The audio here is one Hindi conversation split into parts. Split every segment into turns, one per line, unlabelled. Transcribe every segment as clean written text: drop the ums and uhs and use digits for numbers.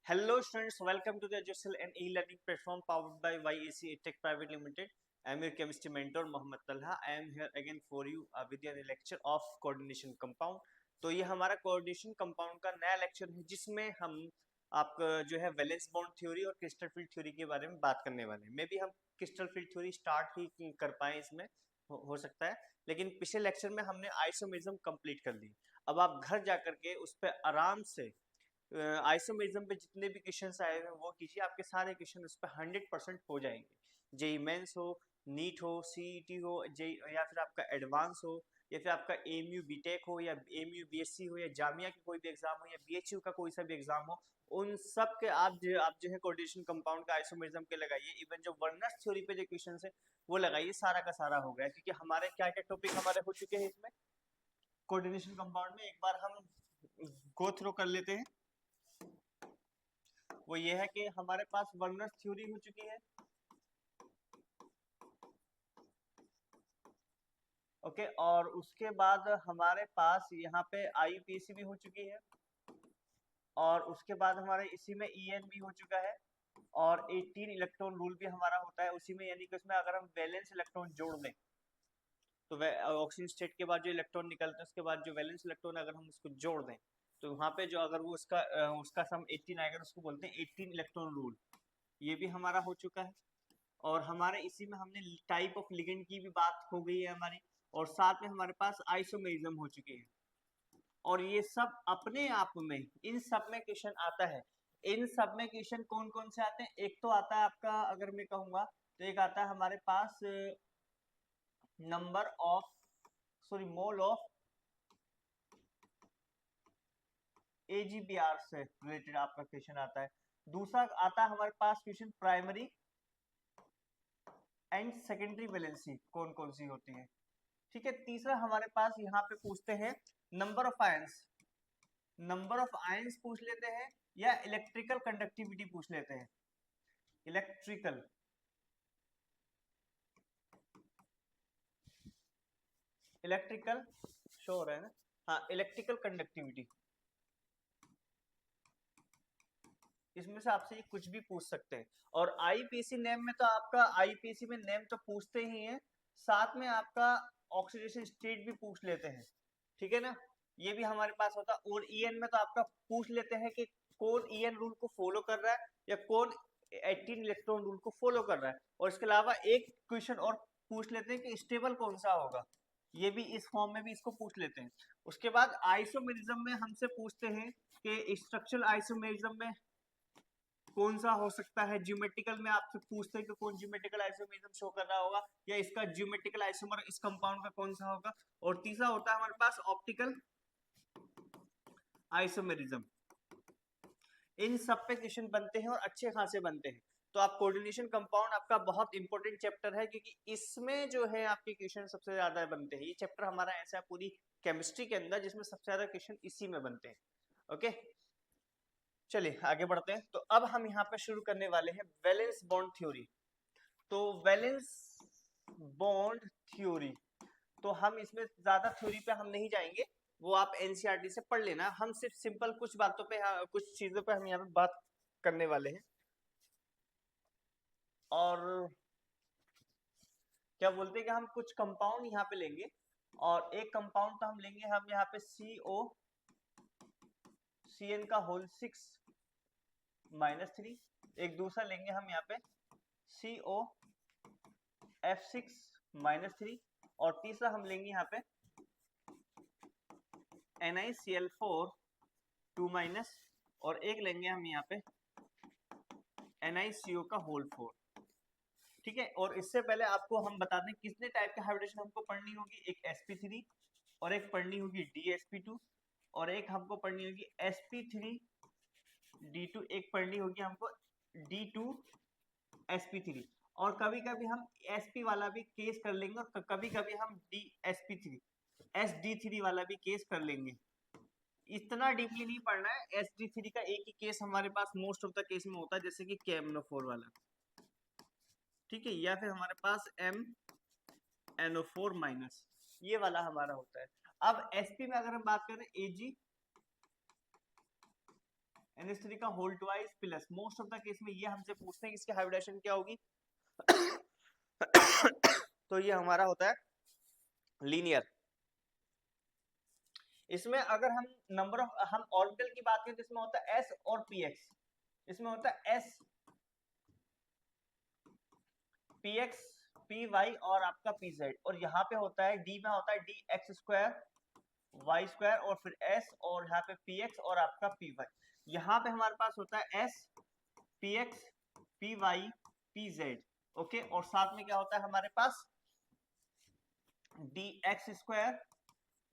Hello students, welcome to the Educational and e-learning platform powered by YAC Tech Private Limited. I am your chemistry mentor Mohammed Talha. I am here again for you with a lecture of coordination compound. तो ये हमारा coordination compound का नया lecture है जिसमें हम आप जो है वैलेंस बॉन्ड थ्योरी और क्रिस्टल फील्ड थ्योरी के बारे में बात करने वाले हैं। मे बी हम क्रिस्टल फील्ड थ्योरी स्टार्ट ही कर पाए इसमें हो सकता है, लेकिन पिछले लेक्चर में हमने आइसोमेरिज्म कंप्लीट कर ली। अब आप घर जा करके उस पर आराम से आइसोमेरिज्म पे जितने भी क्वेश्चंस आए हुए हैं वो कीजिए, आपके सारे क्वेश्चन उस पर 100% हो जाएंगे। जेई मेंस हो, नीट हो, सीईटी हो, जेई या फिर आपका एडवांस हो, या फिर आपका एमयू बीटेक हो, या एमयू बीएससी हो, या जामिया की कोई भी एग्जाम हो, या बीएचयू का कोई सा भी एग्जाम हो, उन सब के आप जो है कोऑर्डिनेशन कंपाउंड का आइसोमेरिज्म के लगाइए। इवन जो वर्नर्स थ्योरी पे जो क्वेश्चन है वो लगाइए, सारा का सारा हो गया। क्योंकि हमारे क्या क्या टॉपिक हमारे हो चुके हैं इसमें कोऑर्डिनेशन कंपाउंड में, एक बार हम गो थ्रू कर लेते हैं। वो ये है कि हमारे पास वर्नर्स थ्योरी हो चुकी है, ओके, और उसके बाद हमारे पास यहाँ पे आईपीसी भी हो चुकी है, और उसके बाद हमारे इसी में ईएन भी हो चुका है, और 18 इलेक्ट्रॉन रूल भी हमारा होता है उसी में। यानी कि उसमें अगर हम वैलेंस इलेक्ट्रॉन जोड़ दें तो ऑक्सीजन स्टेट के बाद जो इलेक्ट्रॉन निकलते हैं उसके बाद जो वैलेंस इलेक्ट्रॉन अगर हम उसको जोड़ दें तो वहाँ पे जो अगर वो उसका सम 18 आएगा तो उसको बोलते हैं 18 इलेक्ट्रॉन रूल। ये भी हमारा हो चुका है, और हमारे इसी में हमने टाइप ऑफ लिगेंड की भी बात हो गई है हमारी, और साथ में हमारे पास आइसोमेरिज्म हो चुके हैं। और ये सब अपने आप में इन सब में क्वेश्चन आता है। इन सब में क्वेश्चन कौन कौन से आते हैं? एक तो आता है आपका, अगर मैं कहूंगा तो एक आता है हमारे पास number of sorry mole of एजीबीआर से रिलेटेड आपका क्वेश्चन आता है। दूसरा आता है हमारे पास question primary and secondary valency कौन कौन सी होती है। ठीक है, तीसरा हमारे पास यहाँ पे पूछते हैं number of ions, number of ions पूछ लेते हैं, या इलेक्ट्रिकल कंडक्टिविटी पूछ लेते हैं। इलेक्ट्रिकल इलेक्ट्रिकल शो हो रहा है ना, हाँ, इलेक्ट्रिकल कंडक्टिविटी। इसमें से आपसे ये कुछ भी पूछ सकते हैं। और आईपीसी नेम में तो आपका आईपीसी में नेम तो पूछते ही हैं, साथ में आपका ऑक्सीडेशन स्टेट भी पूछ लेते हैं। ठीक है ना, ये भी हमारे पास होता है। और ईएन में तो आपका पूछ लेते हैं कि कौन ईएन रूल को फॉलो कर रहा है, या कौन 18 इलेक्ट्रॉन रूल को फॉलो कर रहा है। और इसके अलावा एक क्वेश्चन और पूछ लेते हैं कि स्टेबल कौन सा होगा, ये भी इस फॉर्म में भी इसको पूछ लेते हैं। उसके बाद आइसोमेरिज्म में हमसे पूछते हैं कि स्ट्रक्चरल आइसोमेरिज्म में कौन सा हो सकता है। ज्योमेट्रिकल में आपसे पूछते हैं कि कौन ज्योमेट्रिकल आइसोमेरिज्म शो कर रहा होगा, या इसका ज्योमेट्रिकल आइसोमर इस कंपाउंड का कौन सा होगा। और तीसरा होता है हमारे पास ऑप्टिकल आइसोमेरिज्म। इन सब पे क्वेश्चन बनते हैं और अच्छे खासे बनते हैं। तो आप कोऑर्डिनेशन कंपाउंड आपका बहुत इंपॉर्टेंट चैप्टर है, क्योंकि इसमें जो है आपके क्वेश्चन सबसे ज्यादा बनते हैं। ये चैप्टर हमारा ऐसा है पूरी केमिस्ट्री के अंदर जिसमें सबसे ज्यादा क्वेश्चन इसी में बनते हैं। ओके, चलिए आगे बढ़ते हैं। तो अब हम यहाँ पे शुरू करने वाले हैं वैलेंस बॉन्ड थ्योरी। तो वैलेंस बॉन्ड थ्योरी, तो हम इसमें ज्यादा थ्योरी पे हम नहीं जाएंगे, वो आप एनसीईआरटी से पढ़ लेना। हम सिर्फ सिंपल कुछ बातों पे, कुछ चीजों पे हम यहाँ पे बात करने वाले हैं। और क्या बोलते हैं कि हम कुछ कंपाउंड यहाँ पे लेंगे, और एक कंपाउंड तो हम लेंगे हम यहाँ पे COCN का होल 6-3। एक दूसरा लेंगे हम यहाँ पे COF6-3, और तीसरा हम लेंगे यहाँ पे NiCl4 2-, और एक लेंगे हम यहाँ पे NiCO का होल 4। ठीक है, और इससे पहले आपको हम बता दें कितने टाइप के हाइब्रिडेशन हमको पढ़नी होगी। एक sp3, और एक पढ़नी होगी dsp2, और एक हमको पढ़नी होगी sp3d2, एक पढ़नी होगी हमको d2sp3। और कभी कभी हम sp वाला भी केस कर लेंगे, और कभी कभी हम sd3 वाला भी केस कर लेंगे। इतना डीपली नहीं पढ़ना है। sd3 का एक ही केस हमारे पास मोस्ट ऑफ द केस में होता है, जैसे कि KMnO4 वाला। ठीक है, या फिर हमारे पास MnO4-, ये वाला हमारा होता है। अब sp में अगर हम बात करें NH3 का whole twice plus, most of the case में ये हमसे पूछते हैं कि इसकी हाइब्रिडाइजेशन क्या होगी तो ये हमारा होता है लीनियर। इसमें अगर हम नंबर ऑफ हम ऑर्बिटल की बात करें तो इसमें होता है s और px, इसमें होता है s px py और आपका pz, और यहाँ पे होता है d में होता है dx स्क्वायर y स्क्वायर और फिर s और यहाँ पे px और आपका py। यहाँ पे हमारे पास होता है s px py pz, okay, और साथ में क्या होता है हमारे पास dx स्क्वायर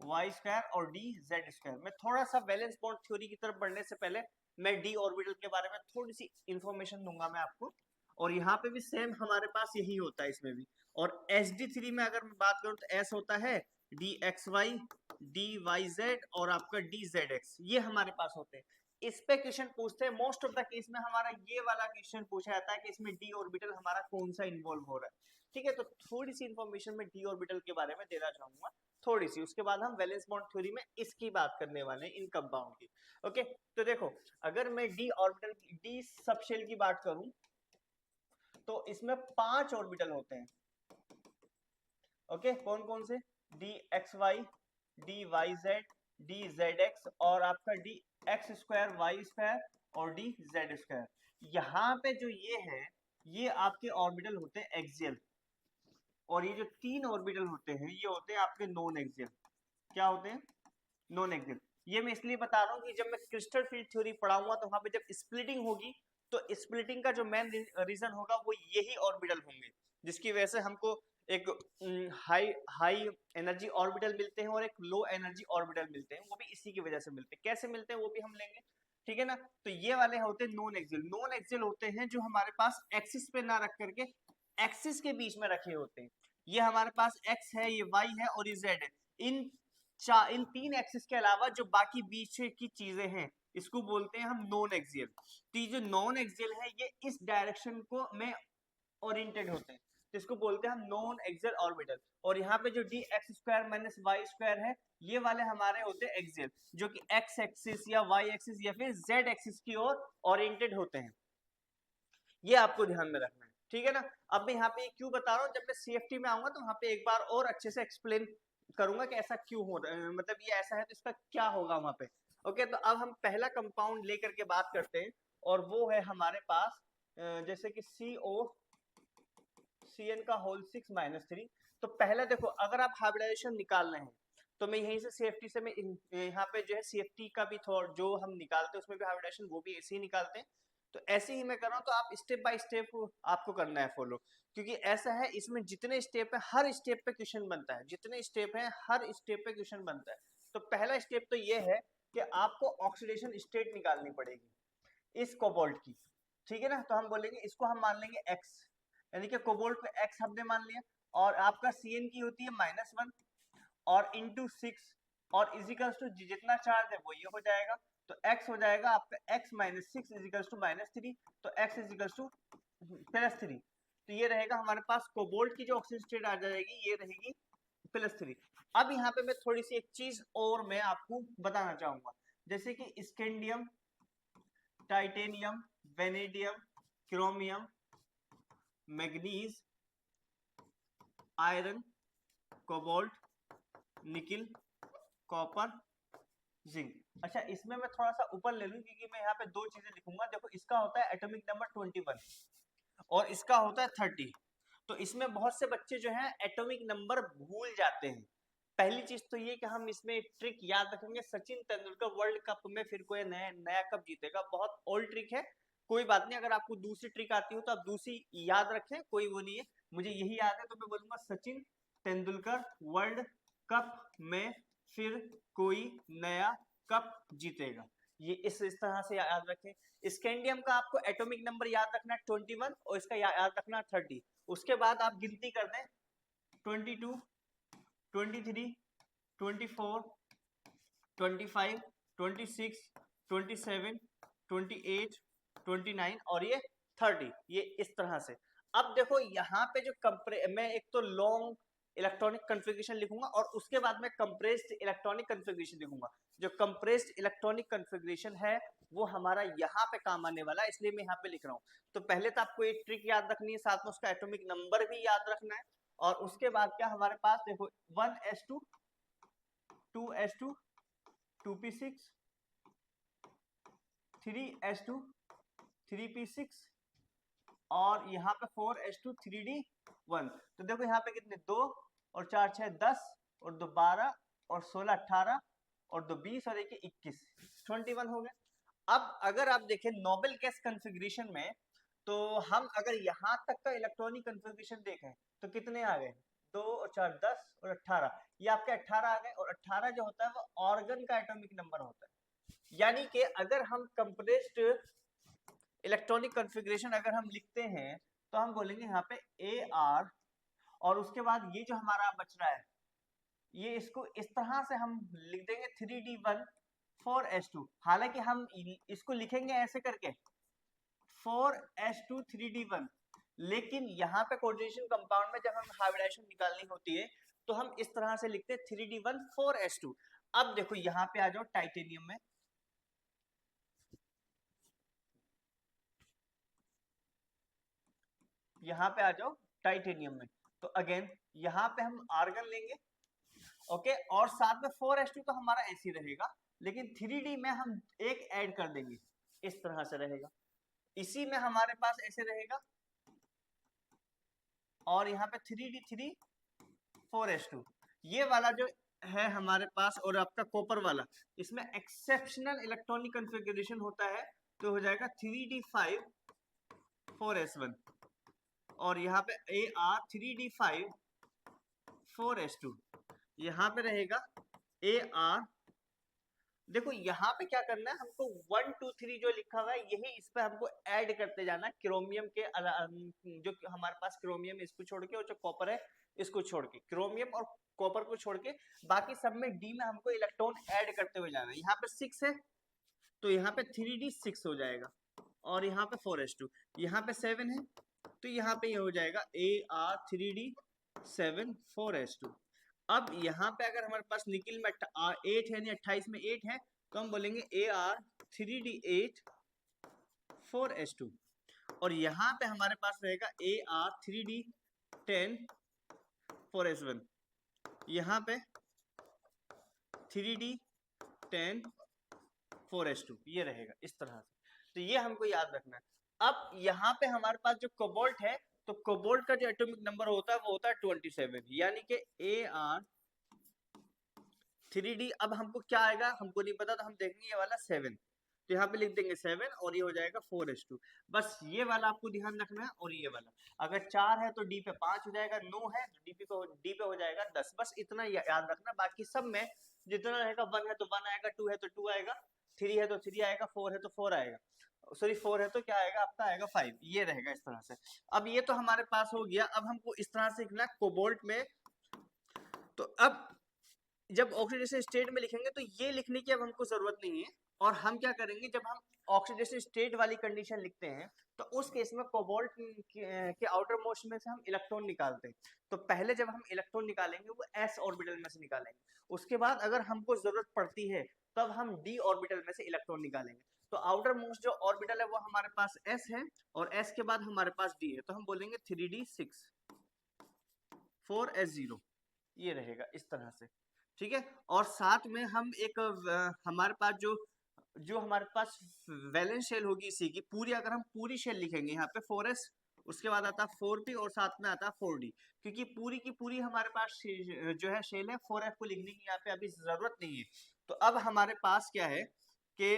y स्क्वायर और dz स्क्वायर। मैं थोड़ा सा वैलेंस बॉन्ड थ्योरी की तरफ बढ़ने से पहले मैं d ऑर्बिटल के बारे में थोड़ी सी इंफॉर्मेशन दूंगा मैं आपको, और यहाँ पे भी सेम हमारे पास यही होता है इसमें भी। और sd3 में अगर मैं बात करूं तो s होता है dxy dyz और आपका dzx, ये हमारे पास होते हैं। इस पे क्वेश्चन पूछते हैं मोस्ट ऑफ द केस में, हमारा ये वाला क्वेश्चन पूछा जाता है कि इसमें d ऑर्बिटल हमारा कौन सा इन्वॉल्व हो रहा है। ठीक है, तो थोड़ी सी इंफॉर्मेशन मैं d ऑर्बिटल के बारे में देना चाहूंगा थोड़ी सी, उसके बाद हम वैलेंस बॉन्ड थ्योरी में इसकी बात करने वाले हैं, इन कंपाउंड की। ओके, तो देखो अगर मैं d ऑर्बिटल d सबशेल की बात करूं तो इसमें 5 ऑर्बिटल होते हैं। ओके, कौन कौन से? dxy dyz dzx और आपका dx स्क्वायर y स्क्वायर और dz स्क्वायर। यहाँ पे जो ये है ये आपके ऑर्बिटल होते हैं एक्सियल, और ये जो 3 ऑर्बिटल होते हैं ये होते हैं आपके नॉन एक्सियल। क्या होते हैं? Non axial. ये मैं इसलिए बता रहा हूँ कि जब मैं क्रिस्टल फील्ड थ्योरी पढ़ाऊंगा तो वहां पे जब स्प्लिटिंग होगी तो स्प्लिटिंग का जो मेन रीजन होगा वो यही ऑर्बिटल होंगे, जिसकी वजह से हमको एक हाई हाई एनर्जी ऑर्बिटल मिलते हैं और एक लो एनर्जी ऑर्बिटल मिलते हैं, वो भी इसी की वजह से मिलते हैं। कैसे मिलते हैं वो भी हम लेंगे, ठीक है ना। तो ये वाले होते हैं नॉन एक्सियल। नॉन एक्सियल होते हैं जो हमारे पास एक्सिस पे ना रख करके एक्सिस के बीच में रखे होते हैं। ये हमारे पास x है, ये y है और ये z है। इन 3 एक्सिस के अलावा जो बाकी बीच की चीजें हैं इसको बोलते हैं हम नॉन एक्सियल। तो ये जो नॉन एक्सियल है ये इस डायरेक्शन को में ओरिएंटेड होते हैं, तो इसको बोलते हैं हम नॉन एक्सियल ऑर्बिटल। और यहाँ पे जो dx square minus y square है ये वाले हमारे होते हैं एक्सियल, जो कि x एक्सिस या y एक्सिस या फिर z एक्सिस की ओर ओरिएंटेड होते हैं। ये आपको ध्यान में रखना है, ठीक है ना। अब मैं यहाँ पे क्यों बता रहा हूँ, जब मैं CFT में आऊंगा तो वहां पे एक बार और अच्छे से एक्सप्लेन करूंगा कि ऐसा क्यों हो रहा है, मतलब ये ऐसा है तो इसका क्या होगा वहां पे। ओके, तो अब हम पहला कंपाउंड लेकर के बात करते हैं, और वो है हमारे पास जैसे कि CN का होल 6-3। तो पहले देखो अगर आप हाइब्रिडाइजेशन निकाल रहे हैं तो मैं यहीं से CFT से मैं यहाँ पे जो है CFT का भी थोड़ा जो हम निकालते हैं उसमें भी हाइब्रिडाइजेशन वो भी ऐसे ही निकालते हैं। तो ऐसे ही मैं कर रहा हूँ, तो आप स्टेप बाय स्टेप आपको करना है फॉलो, क्योंकि ऐसा है इसमें जितने स्टेप है हर स्टेप पे क्वेश्चन बनता है, जितने स्टेप है हर स्टेप पे क्वेश्चन बनता है। तो पहला स्टेप तो ये है कि आपको ऑक्सीडेशन स्टेट निकालनी पड़ेगी इस कोबाल्ट की, ठीक है ना। तो हम बोलेंगे इसको हम मान लेंगे x, यानी कि कोबाल्ट पे x हमने मान लिया, और आपका CN की होती है -1 और इंटू 6 और इजिकल्स टू जितना चार्ज है वो ये हो जाएगा। तो x हो जाएगा आपका x माइनस 6 इजिकल्स टू -3, तो x इजिकल्स टू +3। तो ये रहेगा हमारे पास कोबाल्ट की जो ऑक्सीजन स्टेट आ जाएगी ये रहेगी +3। अब यहाँ पे मैं थोड़ी सी एक चीज और मैं आपको बताना चाहूंगा, जैसे कि scandium, titanium, vanadium, chromium, manganese, iron, cobalt, nickel, copper, zinc. अच्छा, इसमें मैं थोड़ा सा ऊपर ले लूं क्योंकि मैं यहाँ पे दो चीजें लिखूंगा। देखो इसका होता है एटॉमिक नंबर 21 और इसका होता है 30। तो इसमें बहुत से बच्चे जो हैं एटॉमिक नंबर भूल जाते हैं। पहली चीज तो ये कि हम इसमें एक ट्रिक याद रखेंगे, सचिन तेंदुलकर वर्ल्ड कप में फिर कोई नया कप जीतेगा, बहुत ओल्ड ट्रिक है। कोई बात नहीं, अगर आपको दूसरी ट्रिक आती हो तो आप दूसरी याद रखें, कोई वो नहीं है। मुझे यही याद है तो मैं बोलूंगा सचिन तेंदुलकर वर्ल्ड कप में फिर कोई नया कप जीतेगा। ये इस तरह से याद रखें। स्कैंडियम का आपको एटॉमिक नंबर याद रखना है 21 और इसका याद रखना 30। उसके बाद आप गिनती कर दें 22, 23, 24, 25, 26, 27, 28, 29 और ये 30, ये इस तरह से। अब देखो यहाँ पे जो मैं एक तो लॉन्ग इलेक्ट्रॉनिक कन्फिग्रेशन लिखूंगा और उसके बाद में कंप्रेस्ड इलेक्ट्रॉनिक कन्फिग्रेशन लिखूंगा। जो कंप्रेस्ड इलेक्ट्रॉनिक कन्फिग्रेशन है वो हमारा यहाँ पे काम आने वाला है, इसलिए मैं यहाँ पे लिख रहा हूँ। तो पहले तो आपको एक ट्रिक याद रखनी है, साथ में उसका एटॉमिक नंबर भी याद रखना है। और उसके बाद क्या हमारे पास देखो 1s2 2s2 2p6 3s2 3p6 और यहाँ पे 4s2 3d1। तो देखो यहाँ पे कितने 2 और 4 6 10 और 2 12 और 16 18 और 2 20 और 1 21 21 हो गए। अब अगर आप देखें नोबेल गैस कॉन्फ़िगरेशन में, तो हम अगर यहाँ तक का इलेक्ट्रॉनिक कॉन्फ़िगरेशन देखें तो कितने आ गए 2 और 4 10 और 18, ये आपके 18 आ गए। और 18 जो होता है वो ऑर्गन का एटॉमिक नंबर होता है। यानी कि अगर हम कंप्रेस्ड इलेक्ट्रॉनिक कॉन्फ़िगरेशन अगर हम लिखते हैं तो हम बोलेंगे यहाँ पे AR और उसके बाद ये जो हमारा बच रहा है ये इसको इस तरह से हम लिख देंगे 3d1 4s2। हालांकि हम इसको लिखेंगे ऐसे करके 4s2 3d1, लेकिन यहाँ पे कोऑर्डिनेशन कंपाउंड में जब हम हाइब्रिडाइजेशन निकालनी होती है तो हम इस तरह से लिखते हैं 3d1 4s2। अब देखो यहाँ पे आ जाओ टाइटेनियम में, यहाँ पे आ जाओ टाइटेनियम में। तो अगेन यहाँ पे हम आर्गन लेंगे, ओके, और साथ में 4s2 तो हमारा ऐसे रहेगा, लेकिन 3d में हम एक ऐड कर देंगे, इस तरह से रहेगा। इसी में हमारे पास ऐसे रहेगा और यहाँ पे 3d3 4s2 ये वाला जो है हमारे पास। और आपका कॉपर वाला इसमें एक्सेप्शनल इलेक्ट्रॉनिक कॉन्फ़िगरेशन होता है, तो हो जाएगा 3d5 4s1 और यहाँ पे AR 3d5 4s2 यहाँ पे रहेगा AR। देखो यहाँ पे क्या करना है हमको 1 2 3 जो लिखा हुआ है यही इस पे हमको ऐड करते जाना है, क्रोमियम के जो हमारे पास क्रोमियम इसको छोड़ के और जो कॉपर है इसको छोड़ के, क्रोमियम और कॉपर को छोड़ के बाकी सब में डी में हमको इलेक्ट्रॉन ऐड करते हुए जाना है। यहाँ पे 6 है तो यहाँ पे 3d6 हो जाएगा और यहाँ पे 4s2, यहाँ पे 7 है तो यहाँ पे ये हो जाएगा AR 3d7 4s2। अब यहाँ पे अगर हमारे पास निकिल में 8 है, 28 में 8 है, तो हम बोलेंगे AR 3d8 4s2 और यहाँ पे हमारे पास रहेगा AR 3d10 4s1, यहाँ पे 3d10 4s2 ये रहेगा इस तरह से। तो ये हमको याद रखना है। अब यहाँ पे हमारे पास जो कोबाल्ट है, तो कोबाल्ट का जो एटॉमिक नंबर होता है वो होता है 27, यानी कि AR 3d। अब हमको क्या आएगा हमको नहीं पता, तो हम देखेंगे ये वाला 7, तो यहाँ पे लिख देंगे 7 और ये हो जाएगा 4s2। बस ये वाला आपको ध्यान रखना है। और ये वाला अगर 4 है तो डी पे 5 हो जाएगा, 9 है तो डी पे हो जाएगा 10। बस इतना याद रखना, बाकी सब में जितना रहेगा 1 है तो 1 आएगा, 2 है तो 2 आएगा, 3 है तो 3 आएगा, 4 है तो 4 आएगा, सॉरी 4 है तो क्या आएगा आपका आएगा 5, ये रहेगा इस तरह से। अब ये तो हमारे पास हो गया। अब हमको इस तरह से लिखना कोबाल्ट में। तो अब जब ऑक्सीडेशन स्टेट में लिखेंगे तो ये लिखने की अब हमको जरूरत नहीं है। और हम क्या करेंगे जब हम ऑक्सीडेशन स्टेट वाली कंडीशन लिखते हैं तो उस केस में कोबाल्ट के आउटर मोस्ट में से हम इलेक्ट्रॉन निकालते हैं। तो पहले जब हम इलेक्ट्रॉन निकालेंगे वो s ऑर्बिटल में से निकालेंगे, उसके बाद अगर हमको जरूरत पड़ती है तब हम d ऑर्बिटल में से इलेक्ट्रॉन निकालेंगे। तो आउटर मोस्ट जो ऑर्बिटल है वो हमारे पास s है और s के बाद हमारे पास d है, तो हम बोलेंगे 3d6 4s0 ये रहेगा इस तरह से, ठीक है। और साथ में हम एक हमारे पास जो हमारे पास वैलेंस शेल होगी इसी की पूरी, अगर हम पूरी शेल लिखेंगे यहाँ पे 4s, उसके बाद आता है 4p और साथ में आता है 4d, क्योंकि पूरी की पूरी हमारे पास जो है शेल है 4f को लिखने की यहाँ पे अभी जरूरत नहीं है। तो अब हमारे पास क्या है कि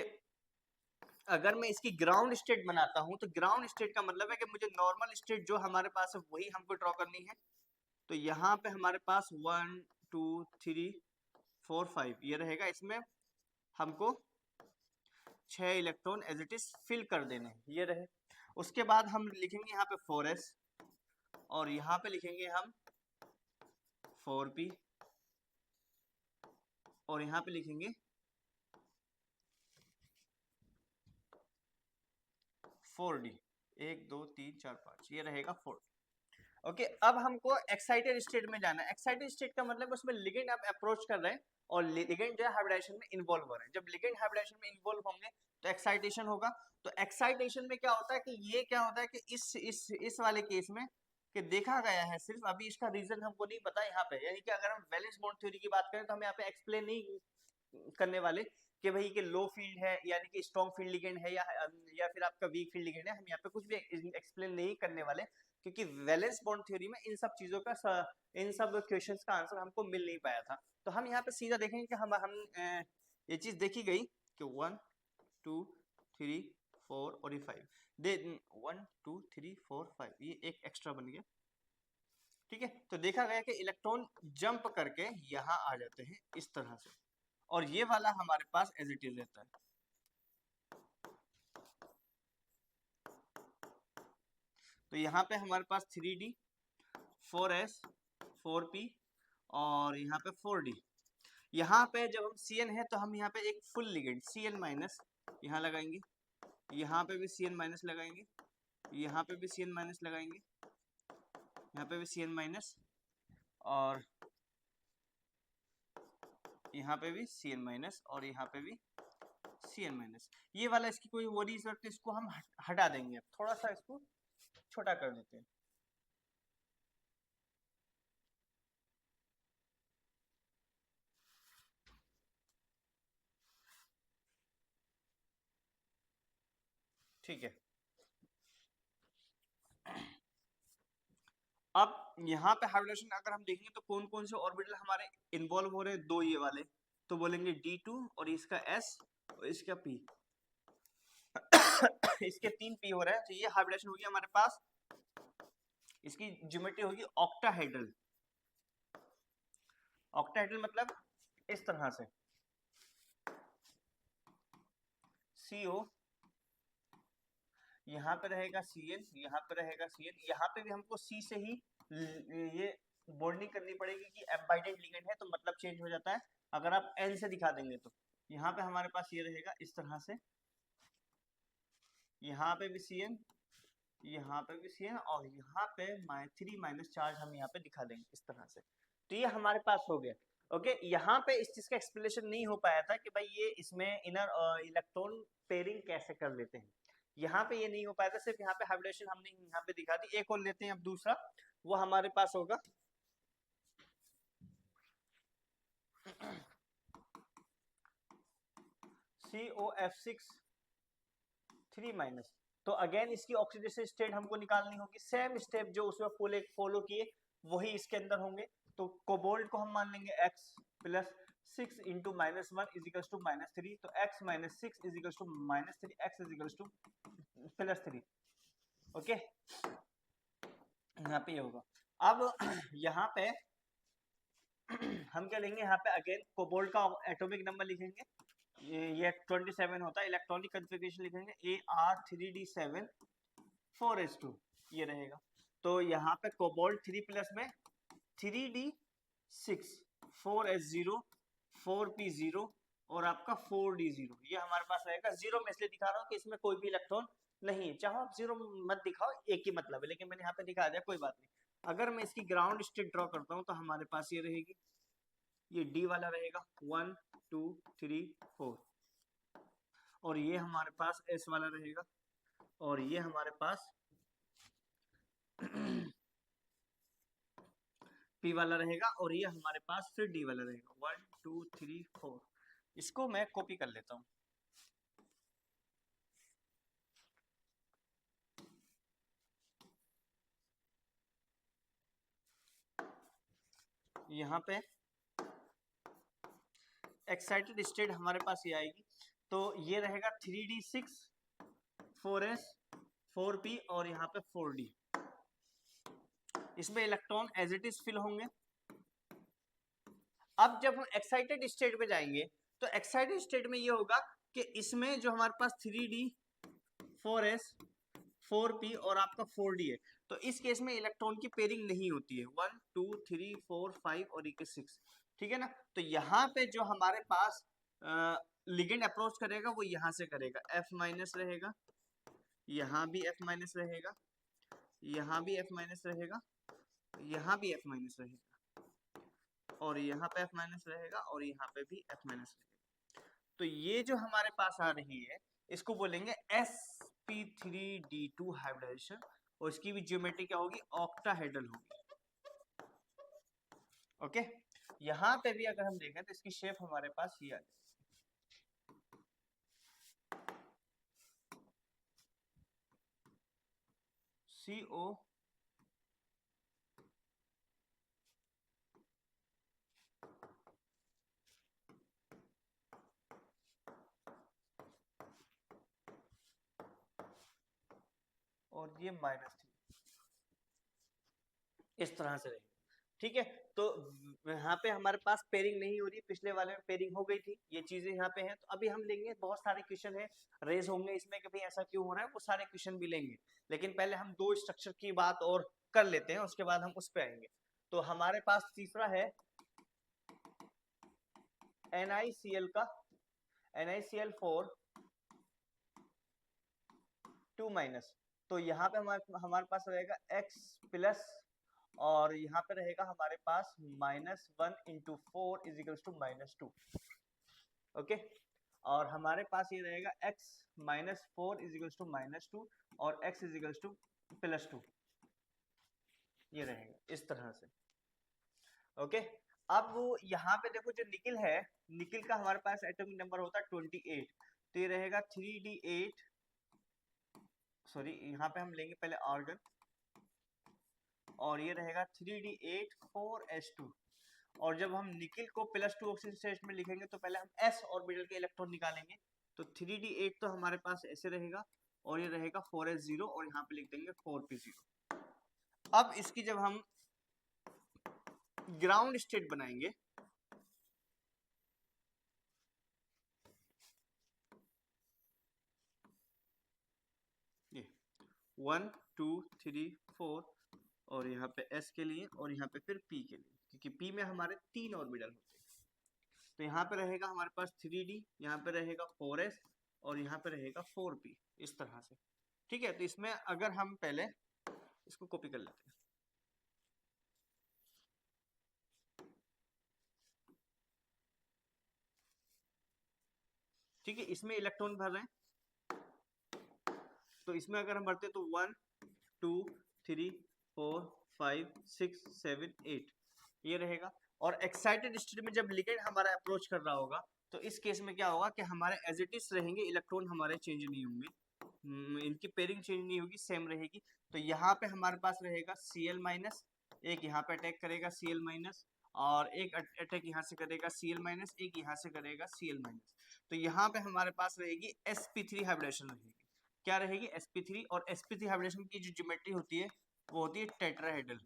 अगर मैं इसकी ग्राउंड स्टेट बनाता हूँ तो ग्राउंड स्टेट का मतलब है कि मुझे नॉर्मल स्टेट जो हमारे पास है वही हमको ड्रॉ करनी है। तो यहाँ पे हमारे पास 1 2 3 4 5 ये रहेगा, इसमें हमको 6 electron as it is fill कर देने हैं, ये रहे। उसके बाद हम लिखेंगे यहाँ पे 4s और यहाँ पे लिखेंगे हम 4p और यहाँ पे लिखेंगे 4d 1 2 3 4 5 ये रहेगा 4। ओके अब हमको एक्साइटेड स्टेट में जाना है। एक्साइटेड स्टेट का मतलब उसमें लिगेंड आप अप्रोच कर रहे हैं और लिगेंड जो है हाइब्रिडाइजेशन में इन्वॉल्व हो रहे हैं। जब लिगेंड हाइब्रिडाइजेशन में इन्वॉल्व होंगे तो एक्साइटेशन होगा। तो एक्साइटेशन में क्या होता है कि ये क्या होता है कि इस वाले केस में कि देखा गया है, सिर्फ अभी इसका रीजन हमको नहीं पता यहाँ पे, यानी कि अगर हम वैलेंस बॉन्ड थ्योरी की बात करें तो हम यहाँ पे एक्सप्लेन नहीं करने वाले कि भाई कि लो फील्ड है यानी कि स्ट्रॉन्ग फील्ड लिगेंड है या फिर आपका वीक फील्ड लिगेंड है। हम यहाँ पे कुछ भी एक्सप्लेन नहीं करने वाले, क्योंकि वैलेंस बॉन्ड थ्योरी में इन सब चीजों का इन सब क्वेश्चंस का आंसर हमको मिल नहीं पाया था। तो हम यहाँ पे सीधा देखेंगे कि हम ये चीज देखी गई कि 1 2 3 4 और ये 5 दे 1 2 3 4 5 ये एक एक्स्ट्रा बन गया। ठीक है, तो देखा गया कि इलेक्ट्रॉन जंप करके यहाँ आ जाते हैं इस तरह से, और ये वाला हमारे पास एज इट इज रहता है। तो यहाँ पे हमारे पास 3D 4S 4P और यहाँ पे 4D। यहाँ पे जब हम Cn है तो हम यहाँ पे एक फुल लिगेंड Cn माइनस यहाँ लगाएंगे, यहाँ पे भी Cn माइनस लगाएंगे, यहाँ पे भी Cn माइनस लगाएंगे, यहाँ पे भी Cn माइनस और यहाँ पे भी Cn माइनस और यहाँ पे भी Cn माइनस। ये वाला इसकी कोई वो नहीं जरूरत, इसको हम हटा देंगे, थोड़ा सा इसको छोटा कर देते हैं। ठीक है, अब यहाँ पे हाइब्रिडेशन अगर हम देखेंगे तो कौन कौन से ऑर्बिटल हमारे इन्वॉल्व हो रहे हैं, दो ये वाले, तो बोलेंगे D2 और इसका S और इसका P इसके 3 P हो रहा है। तो ये हाइब्रिडेशन होगी हमारे पास, इसकी ज्योमेट्री होगी ऑक्टाहेड्रल। ऑक्टाहेड्रल मतलब इस तरह से CO, यहाँ पे रहेगा Cn, यहाँ पे रहेगा Cn, यहाँ पे भी हमको C से ही ये बॉन्डिंग करनी पड़ेगी कि एम्बाइडेंट लिगेंड है, तो मतलब चेंज हो जाता है अगर आप N से दिखा देंगे तो। यहाँ पे हमारे पास ये रहेगा इस तरह से, यहाँ पे भी Cn, यहाँ पे भी Cn और यहाँ पे 3 माइनस चार्ज हम यहाँ पे दिखा देंगे इस तरह से। तो ये हमारे पास हो गया। ओके, यहाँ पे इस चीज का एक्सप्लेनेशन नहीं हो पाया था कि भाई ये इसमें इनर इलेक्ट्रॉन पेयरिंग कैसे कर लेते हैं, यहाँ पे ये नहीं हो पाया था, सिर्फ यहाँ पे हाइब्रिडेशन हमने यहाँ पे दिखा दी। एक और लेते हैं अब दूसरा, वो हमारे पास होगा COF6 3 माइनस। तो अगेन इसकी ऑक्सीडेशन स्टेट हमको निकालनी होगी, सेम स्टेप जो उसमें फॉलो किए वही इसके अंदर होंगे। तो कोबाल्ट को हम मान लेंगे x plus 6 into minus 1 equals to minus 3, तो x minus 6 equals to minus 3, x equals to plus 3। Okay, यहाँ पे ये होगा। अब यहाँ पे हम क्या लेंगे, यहाँ पे अगेन कोबाल्ट का एटॉमिक नंबर लिखेंगे, ये 27 होता है, इलेक्ट्रॉनिक कॉन्फ़िगरेशन लिखेंगे AR3D7 4s2 ये रहेगा। तो यहाँ पे कोबाल्ट 3 प्लस में 3D6 4s0 4p0 और आपका 4d0, ये हमारे पास रहेगा। जीरो में इसलिए दिखा रहा हूँ कि इसमें कोई भी इलेक्ट्रॉन नहीं है, चाहो आप जीरो मत दिखाओ, एक ही मतलब है, लेकिन मैंने यहाँ पे दिखा दिया, कोई बात नहीं। अगर मैं इसकी ग्राउंड स्टेट ड्रॉ करता हूँ तो हमारे पास ये रहेगी, ये D वाला रहेगा 1 2 3 4 और ये हमारे पास S वाला रहेगा और ये हमारे पास P वाला रहेगा और ये हमारे पास फिर D वाला रहेगा 1 2 3 4। इसको मैं कॉपी कर लेता हूँ, यहाँ पे एक्साइटेड स्टेट हमारे पास ये आएगी। तो ये रहेगा 3D6 4s 4p और यहाँ पे 4d। इसमें electron as it is fill होंगे। अब जब हम एक्साइटेड स्टेट में जाएंगे तो एक्साइटेड स्टेट में ये होगा कि इसमें जो हमारे पास 3D 4s 4p और आपका 4d है, तो इस केस में इलेक्ट्रॉन की पेयरिंग नहीं होती है 1 2 3 4 5 और 6। ठीक है ना, तो यहाँ पे जो हमारे पास लिगेंड अप्रोच करेगा वो यहाँ से करेगा, F माइनस रहेगा, यहाँ भी F माइनस रहेगा, यहाँ भी F माइनस रहेगा यहाँ भी F माइनस रहेगा, और यहाँ पे F माइनस रहेगा, और यहाँ पे भी F माइनस रहेगा। तो ये जो हमारे पास आ रही है इसको बोलेंगे sp3d2 हाइब्रिडाइजेशन, और इसकी भी ज्योमेट्री क्या होगी, ऑक्टाहेड्रल होगी। ओके, यहाँ पे भी अगर हम देखें तो इसकी शेप हमारे पास ये आ जाएगी। CO और ये -3, इस तरह से रहेगा। ठीक है, तो यहाँ पे हमारे पास पेयरिंग नहीं हो रही, पिछले वाले में पेयरिंग हो गई थी, ये चीजें यहाँ पे हैं। तो अभी हम लेंगे, बहुत सारे क्वेश्चन है रेज होंगे इसमें कि भाई ऐसा क्यों हो रहा है, वो सारे क्वेश्चन भी लेंगे, लेकिन पहले हम दो स्ट्रक्चर की बात और कर लेते हैं, उसके बाद हम उस पर आएंगे। तो हमारे पास तीसरा है NiCl का NiCl4 2-, तो यहाँ पे हमारे पास रहेगा X प्लस, और यहाँ पे रहेगा हमारे पास -1 × 4 = -2। ओके, और हमारे पास ये रहेगा x -4 = -2 और x +2, ये रहेगा इस तरह से। ओके, अब वो यहाँ पे देखो जो निकिल है, निकिल का हमारे पास एटॉमिक नंबर होता है 28, तो ये रहेगा 3d8, सॉरी यहाँ पे हम लेंगे पहले आर्गन, और ये रहेगा 3d8 4s2, और जब हम निकिल को +2 ऑक्सीजन स्टेट में लिखेंगे तो पहले हम s ऑर्बिटल के इलेक्ट्रॉन निकालेंगे, तो 3d8 तो हमारे पास ऐसे रहेगा, और ये रहेगा 4s0, और यहाँ पे लिख देंगे 4p0। अब इसकी जब हम ग्राउंड स्टेट बनाएंगे, ये 1 2 3 4, और यहाँ पे s के लिए, और यहाँ पे फिर p के लिए, क्योंकि p में हमारे 3 ऑर्बिटल होते हैं। तो यहाँ पे रहेगा हमारे पास 3d, यहाँ पे रहेगा 4s, और यहाँ पे रहेगा 4p, इस तरह से। ठीक है, तो इसमें अगर हम पहले इसको कॉपी कर लेते हैं, ठीक है, इसमें इलेक्ट्रॉन भर रहे हैं, तो इसमें अगर हम भरते हैं तो 1 2 3 4 5 6 7 8, ये रहेगा। और एक्साइटेड स्टेट में जब लिगेंड हमारा अप्रोच कर रहा होगा, तो इस केस में क्या होगा कि हमारे एज इट इज रहेंगे, इलेक्ट्रॉन हमारे चेंज नहीं होंगे, इनकी पेयरिंग चेंज नहीं होगी, सेम रहेगी। तो यहाँ पे हमारे पास रहेगा Cl-, एक यहाँ पे अटैक करेगा Cl-, और एक अटैक यहाँ से करेगा Cl-, एक यहाँ से करेगा Cl-। तो यहाँ पे हमारे पास रहेगी sp3 हाइब्रिडेशन रहेगी, क्या रहेगी, sp3, और sp3 हाइब्रिडेशन की जो ज्योमेट्री होती है वो होती है टेट्राहेड्रल।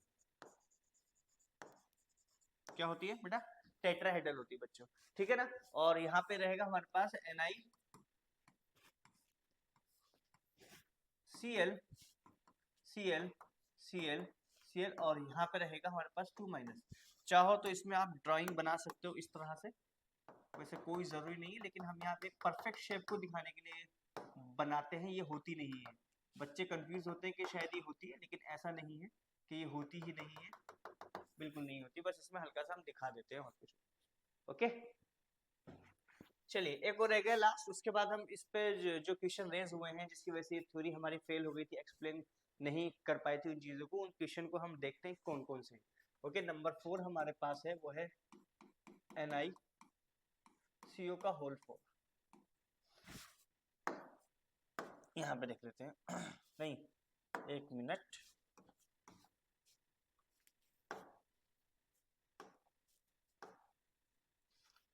क्या होती है बेटा, टेट्राहेड्रल होती है बच्चों, ठीक है ना। और यहाँ पे रहेगा हमारे पास NiCl Cl Cl Cl, और यहाँ पे रहेगा हमारे पास 2-। चाहो तो इसमें आप ड्राइंग बना सकते हो इस तरह से, वैसे कोई जरूरी नहीं है, लेकिन हम यहाँ पे परफेक्ट शेप को दिखाने के लिए बनाते हैं, ये होती नहीं है। बच्चे कंफ्यूज होते हैं कि शायद ये होती है, लेकिन ऐसा नहीं है कि ये होती ही नहीं है, बिल्कुल नहीं होती, बस इसमें हल्का सा हम दिखा देते हैं और कुछ। ओके, चलिए एक और रह गया लास्ट, उसके बाद हम इस पे जो क्वेश्चन रेज हुए हैं जिसकी वजह से थ्योरी हमारी फेल हो गई थी, एक्सप्लेन नहीं कर पाई थी उन चीजों को, उन क्वेश्चन को हम देखते हैं कौन कौन से। ओके, नंबर 4 हमारे पास है, वो है NiCO का होल 4। यहाँ पे देख लेते हैं नहीं, एक मिनट,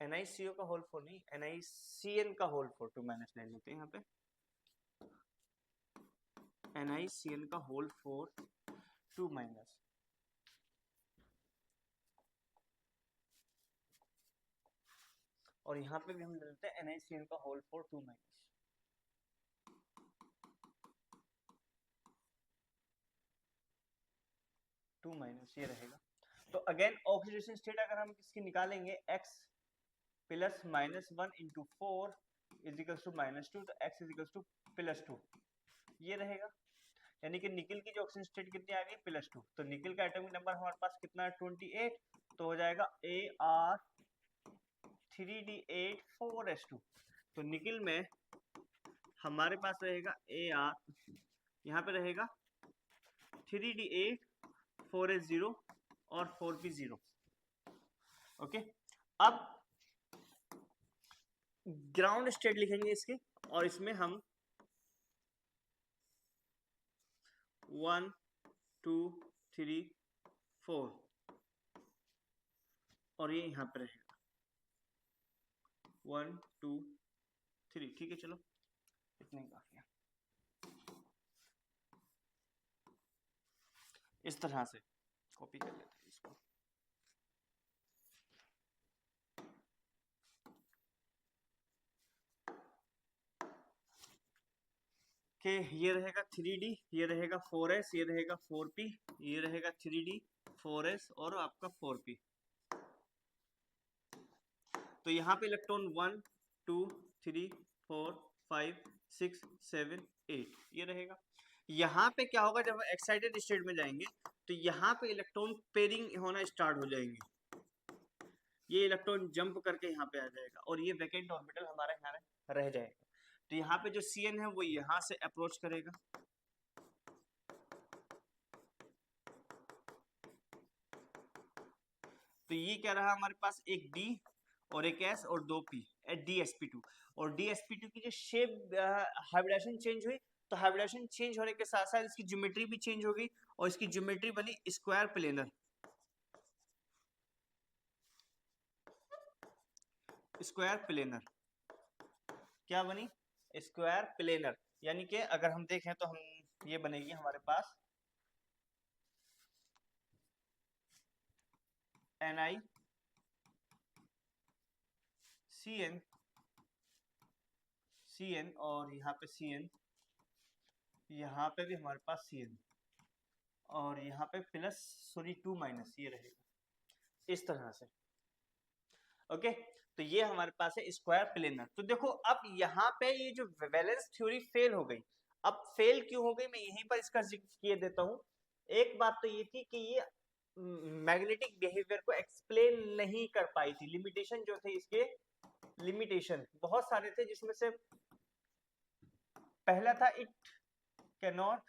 NiCO का होल 4 नहीं, NiCN का होल 4 2- ले लेते हैं यहाँ पे, NiCN का होल 4 2-। और यहाँ पे भी हम ले लेते हैं NiCN का होल 4 2-। 2-, ये रहेगा। तो अगेन ऑक्सीडेशन स्टेट अगर हम इसकी निकालेंगे, x प्लस -1 × 4 = -2, तो x = +2, ये रहेगा। यानी कि निकिल की जो ऑक्सीजन स्टेट कितनी आ गई +2। तो निकिल का एटॉमिक नंबर हमारे पास कितना है 28, तो हो जाएगा Ar3D8 4s2। तो निकिल में हमारे पास रहेगा Ar, यहाँ पे रहेगा 3D8 4s0 और 4p0। ओके, अब ग्राउंड स्टेट लिखेंगे इसके, और इसमें हम 1 2 3 4 और ये यहाँ पर रहेगा 1 2 3। ठीक है, चलो इतने ही काफी है। इस तरह से कॉपी कर लेते हैं इसको। कि ये रहेगा 3D, ये रहेगा 4s, ये रहेगा 4p, ये रहेगा 3D 4s और आपका 4p। तो यहाँ पे इलेक्ट्रॉन 1 2 3 4 5 6 7 8 ये रहेगा। यहाँ पे क्या होगा, जब एक्साइटेड स्टेट में जाएंगे तो यहाँ पे इलेक्ट्रॉन पेयरिंग होना स्टार्ट हो जाएंगे। ये इलेक्ट्रॉन जंप करके यहाँ पे आ जाएगा और ये वैकेंट ऑर्बिटल हमारा यहाँ रह जाएगा। तो यहाँ पे जो Cn है वो यहाँ से अप्रोच करेगा, तो ये क्या रहा हमारे पास, एक D और एक S और 2 P, DsP2। और DsP2 की जो शेप हाइब्रिडेशन चेंज हुई, तो हाइब्रिडेशन चेंज होने के साथ साथ इसकी ज्योमेट्री भी चेंज हो गई और इसकी ज्योमेट्री बनी स्क्वायर प्लेनर। स्क्वायर प्लेनर क्या बनी, स्क्वायर प्लेनर। यानी कि अगर हम देखें तो हम ये बनेगी हमारे पास NiCN Cn और यहाँ पे Cn, यहाँ पे भी हमारे पास Cn और यहाँ पे +2 ये रहेगा इस तरह से। ओके, तो ये हमारे पास है स्क्वायर प्लेनर। तो देखो अब यहाँ पे ये जो वैलेंस थ्योरी फेल हो गई। अब फेल क्यों हो गई, मैं यहीं पर इसका जिक्र किए देता हूँ। एक बात तो ये थी कि ये मैग्नेटिक बिहेवियर को एक्सप्लेन नहीं कर पाई थी। लिमिटेशन जो थे इसके, लिमिटेशन बहुत सारे थे, जिसमें से पहला था it cannot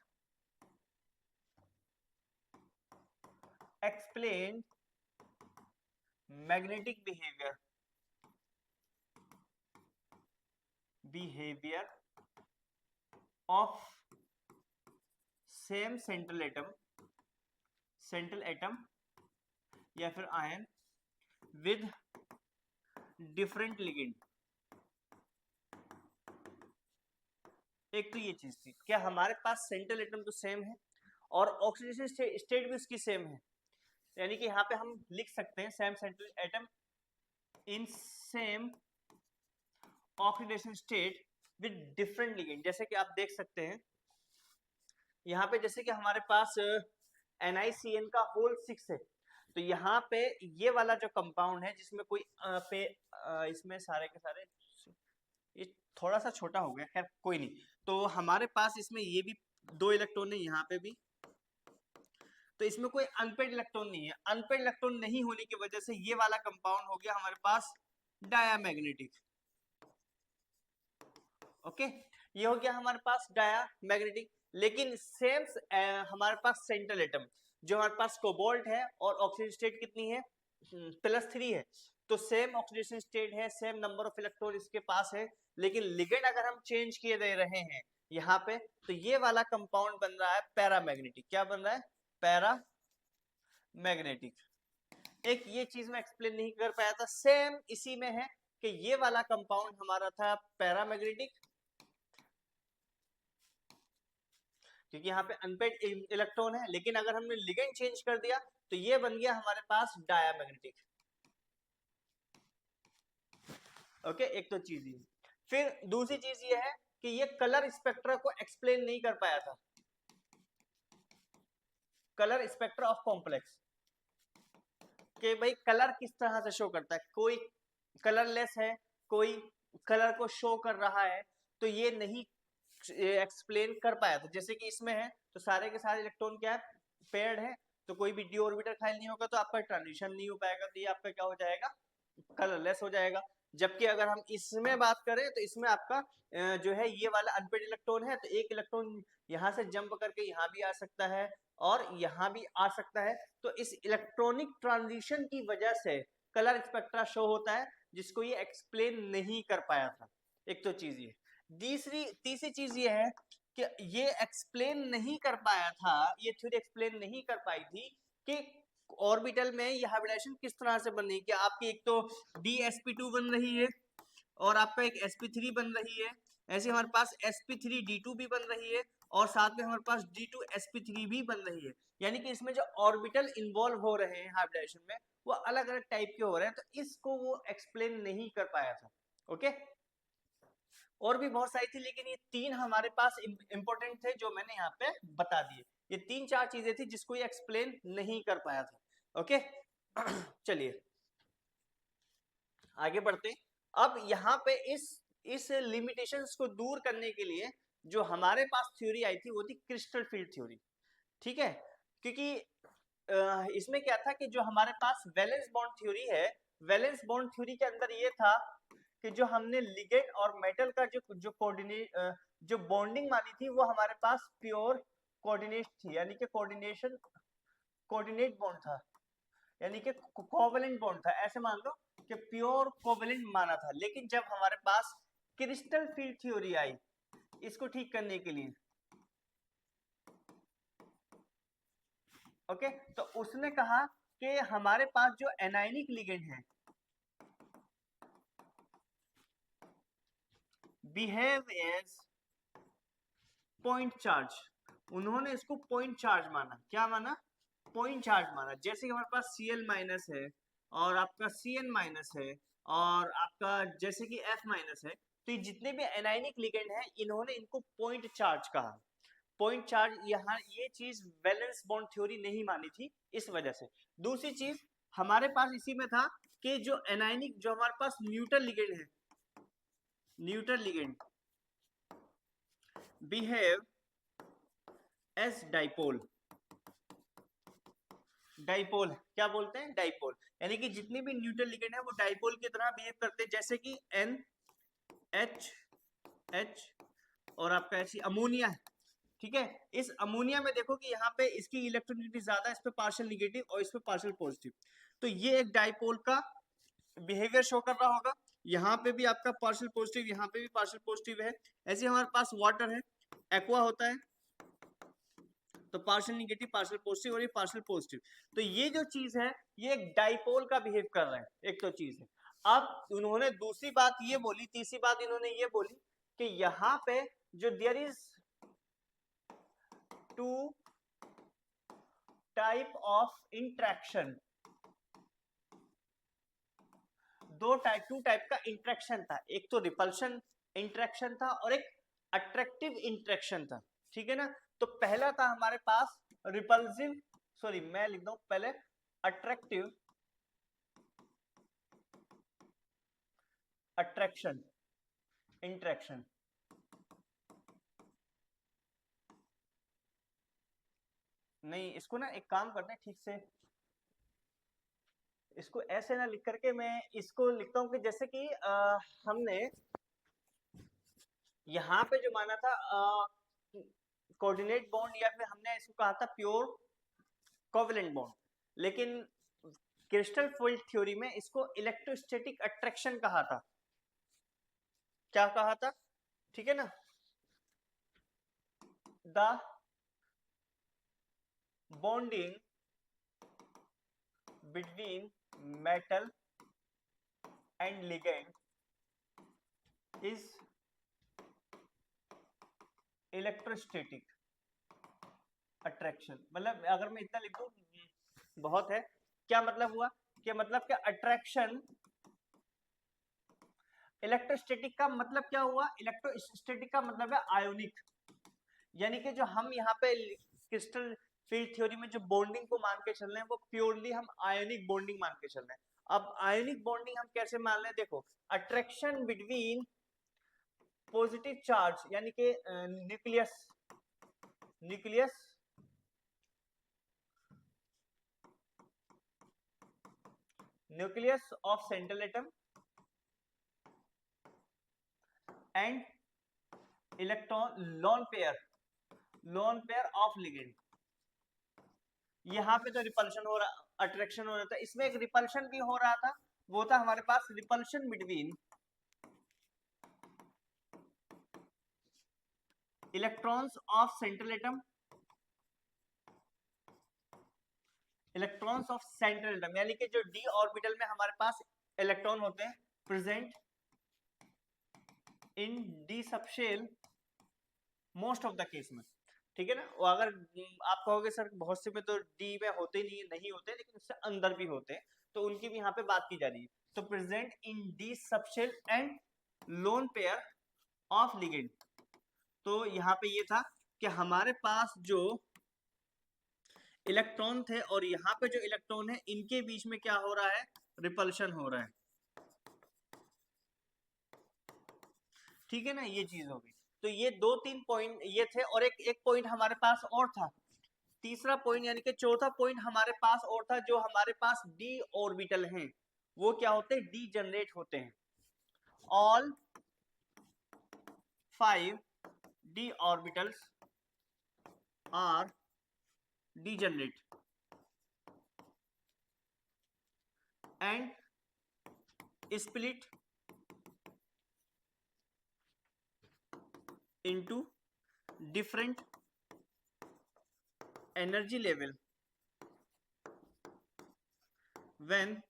explain magnetic behaviour of same central atom या फिर आयन विद डिफरेंट लिगेंड। एक तो ये चीज थी, क्या हमारे पास सेंट्रल एटम तो सेम है और ऑक्सीडेशन स्टेट भी उसकी सेम है। यानी कि यहाँ पे हम लिख सकते हैं same central atom in same oxidation state with different ligand. जैसे कि आप देख सकते हैं यहाँ पे, जैसे कि हमारे पास NiCN का होल 6 है, तो यहाँ पे ये वाला जो कंपाउंड है जिसमें कोई इसमें सारे के सारे, ये थोड़ा सा छोटा हो गया, खैर कोई नहीं। तो हमारे पास इसमें ये भी 2 इलेक्ट्रॉन है, यहाँ पे भी, तो इसमें कोई अनपेड इलेक्ट्रॉन नहीं है। अनपेड इलेक्ट्रॉन नहीं होने की वजह से ये वाला कंपाउंड हो गया हमारे पास डायामैग्नेटिक। ओके, ये हो गया हमारे पास डायामैग्नेटिक। लेकिन सेम हमारे पास सेंट्रल एटम जो हमारे पास कोबाल्ट है और ऑक्सीजन स्टेट कितनी है +3 है, तो सेम ऑक्सीडेशन स्टेट है, सेम नंबर ऑफ इलेक्ट्रॉन इसके पास है। लेकिन लिगेंड अगर हम चेंज किए दे रहे हैं यहाँ पे, तो ये वाला कंपाउंड बन रहा है पैरामैग्नेटिक। क्या बन रहा है, पैरामैग्नेटिक। एक ये चीज मैं एक्सप्लेन नहीं कर पाया था, सेम इसी में है कि ये वाला कंपाउंड हमारा था पैरामैग्नेटिक, क्योंकि यहाँ पे अनपेड इलेक्ट्रॉन है। लेकिन अगर हमने लिगेंड चेंज कर दिया तो ये बन गया हमारे पास डायामैग्नेटिक। ओके, एक तो चीज ये। फिर दूसरी चीज ये है कि ये कलर स्पेक्ट्रा को एक्सप्लेन नहीं कर पाया था। कलर स्पेक्ट्रा ऑफ कॉम्प्लेक्स, कि भाई कलर किस तरह से शो करता है, कोई कलरलेस है, कोई कलर को शो कर रहा है, तो ये नहीं एक्सप्लेन कर पाया था। जैसे कि इसमें है तो सारे के सारे इलेक्ट्रॉन क्या है, पेयर्ड है, तो कोई भी डी ऑर्बिटल खाली नहीं होगा, तो आपका ट्रांजिशन नहीं हो पाएगा, तो ये आपका क्या हो जाएगा, कलरलेस हो जाएगा। जबकि अगर हम इसमें बात करें तो इसमें आपका जो है ये वाला अनपेड इलेक्ट्रॉन है, तो एक इलेक्ट्रॉन यहाँ से जंप करके यहाँ भी आ सकता है और यहाँ भी आ सकता है। तो इस इलेक्ट्रॉनिक ट्रांजिशन की वजह से कलर स्पेक्ट्रा शो होता है, जिसको ये एक्सप्लेन नहीं कर पाया था। एक तो चीज ये, तीसरी चीज ये है कि ये एक्सप्लेन नहीं कर पाया था, ये थ्योरी एक्सप्लेन नहीं कर पाई थी कि ऑर्बिटल में ये हाइब्रिडेशन किस तरह से बन रही है। कि आपकी एक तो dsp2 बन रही है और आपका एक sp3 बन रही है, ऐसे हमारे पास sp3d2 भी बन रही है और साथ में हमारे पास d2sp3 भी बन रही है। यानी कि इसमें जो ऑर्बिटल इन्वॉल्व हो रहे हैं हाइब्रिडेशन में वो अलग अलग टाइप के हो रहे हैं, तो इसको वो एक्सप्लेन नहीं कर पाया था। ओके, और भी बहुत सारी थी, लेकिन ये तीन हमारे पास इंपॉर्टेंट थे जो मैंने यहाँ पे बता दिए। ये तीन चार चीजें थी जिसको ये एक्सप्लेन नहीं कर पाया था। ओके चलिए आगे बढ़ते। अब यहाँ पे इस लिमिटेशंस को दूर करने के लिए जो हमारे पास थ्योरी आई थी वो थी क्रिस्टल फील्ड थ्योरी। ठीक है, क्योंकि इसमें क्या था कि जो हमारे पास वैलेंस बॉन्ड थ्योरी है, वैलेंस बॉन्ड थ्योरी के अंदर ये था कि जो हमने लिगेंड और मेटल का जो कोऑर्डिनेट जो बॉन्डिंग मानी थी वो हमारे पास प्योर कोऑर्डिनेट थी, यानी कि कोऑर्डिनेट बॉन्ड था, यानी कि कोवेलेंट बॉन्ड था। ऐसे मान लो कि प्योर कोवेलेंट माना था। लेकिन जब हमारे पास क्रिस्टल फील्ड थ्योरी आई इसको ठीक करने के लिए, ओके, तो उसने कहा कि हमारे पास जो एनायनिक लिगेंड है बिहेव एज पॉइंट चार्ज, उन्होंने इसको पॉइंट चार्ज माना। क्या माना, पॉइंट चार्ज माना। जैसे कि हमारे पास Cl माइनस है और आपका Cn माइनस है और आपका जैसे कि F माइनस है, तो ये जितने भी एनायनिक लिगेंड है इन्होंने इनको पॉइंट चार्ज कहा। पॉइंट चार्ज यहाँ ये चीज वैलेंस बॉन्ड थ्योरी नहीं मानी थी इस वजह से। दूसरी चीज हमारे पास इसी में था कि जो एनायनिक जो हमारे पास न्यूट्रल लिगेंड है, neutral ligand behave as dipole. Dipole क्या बोलते हैं, डाइपोल, यानी कि जितने भी न्यूट्रल लिगेंड है वो डाइपोल की तरह बिहेव करते हैं। जैसे कि NH और आपका ऐसी अमोनिया है। ठीक है, इस अमोनिया में देखो कि यहाँ पे इसकी इलेक्ट्रोनिटी ज्यादा है, इस पे पार्शियल निगेटिव और इस पे पार्शियल पॉजिटिव, तो ये एक डाइपोल का बिहेवियर शो कर रहा होगा। यहाँ पे भी आपका पार्शियल पॉजिटिव, यहाँ पे भी पार्शियल पॉजिटिव है। ऐसे हमारे पास वाटर है, एक्वा होता है, तो पार्शियल निगेटिव पार्शियल पॉजिटिव और ये पार्शियल पॉजिटिव। तो ये जो चीज है ये एक डाइपोल का बिहेव कर रहा है, एक तो चीज है। अब उन्होंने दूसरी बात ये बोली, तीसरी बात इन्होंने ये बोली कि यहाँ पे जो there is two type of interaction, two type का इंट्रैक्शन था। एक तो रिपल्शन इंट्रैक्शन था और एक अट्रैक्टिव इंट्रैक्शन था। ठीक है ना, तो पहला था हमारे पास रिपल्सिव, सॉरी मैं लिख दूं पहले अट्रैक्टिव अट्रैक्शन इंट्रैक्शन। नहीं, इसको ना एक काम करते हैं ठीक से, इसको ऐसे ना लिख करके मैं इसको लिखता हूं कि जैसे कि हमने यहाँ पे जो माना था कोऑर्डिनेट बॉन्ड, या फिर हमने इसको कहा था प्योर कोवेलेंट बॉन्ड, लेकिन क्रिस्टल फील्ड थ्योरी में इसको इलेक्ट्रोस्टैटिक अट्रैक्शन कहा था। क्या कहा था, ठीक है ना, the bonding between metal and ligand is electrostatic attraction. मतलब अगर मैं इतना लिख दूं बहुत है। क्या मतलब हुआ, कि मतलब कि अट्रैक्शन, इलेक्ट्रोस्टैटिक का मतलब क्या हुआ, इलेक्ट्रोस्टैटिक का मतलब है आयोनिक, यानी कि जो हम यहाँ पे क्रिस्टल फील्ड थ्योरी में जो बॉन्डिंग को मान के चल रहे हैं वो प्योरली हम आयोनिक बॉन्डिंग मान के चल रहे हैं। अब आयोनिक बॉन्डिंग हम कैसे मान रहे हैं, देखो अट्रैक्शन बिटवीन पॉजिटिव चार्ज यानी कि nucleus nucleus of central atom and electron lone pair of ligand. यहाँ पे तो रिपल्शन हो रहा, अट्रैक्शन हो रहा था, इसमें एक रिपल्शन भी हो रहा था, वो था हमारे पास repulsion between electrons of central atom यानी कि जो डी ऑर्बिटल में हमारे पास इलेक्ट्रॉन होते हैं present in D subshell most of the case में, ठीक है ना। वो अगर आप कहोगे सर बहुत से में तो डी में होते नहीं होते, लेकिन उससे अंदर भी होते हैं, तो उनकी भी यहाँ पे बात की जा रही है। तो present in D subshell and lone pair of ligand. तो यहाँ पे ये था कि हमारे पास जो इलेक्ट्रॉन थे और यहाँ पे जो इलेक्ट्रॉन है इनके बीच में क्या हो रहा है, रिपल्शन हो रहा है, ठीक है ना। ये चीज होगी। तो ये 2-3 पॉइंट ये थे, और एक पॉइंट हमारे पास और था, तीसरा पॉइंट यानी कि चौथा पॉइंट हमारे पास और था, जो हमारे पास डी ऑर्बिटल हैं वो क्या होते हैं, डी जनरेट होते हैं। All 5 D orbitals are degenerate and split into different energy level when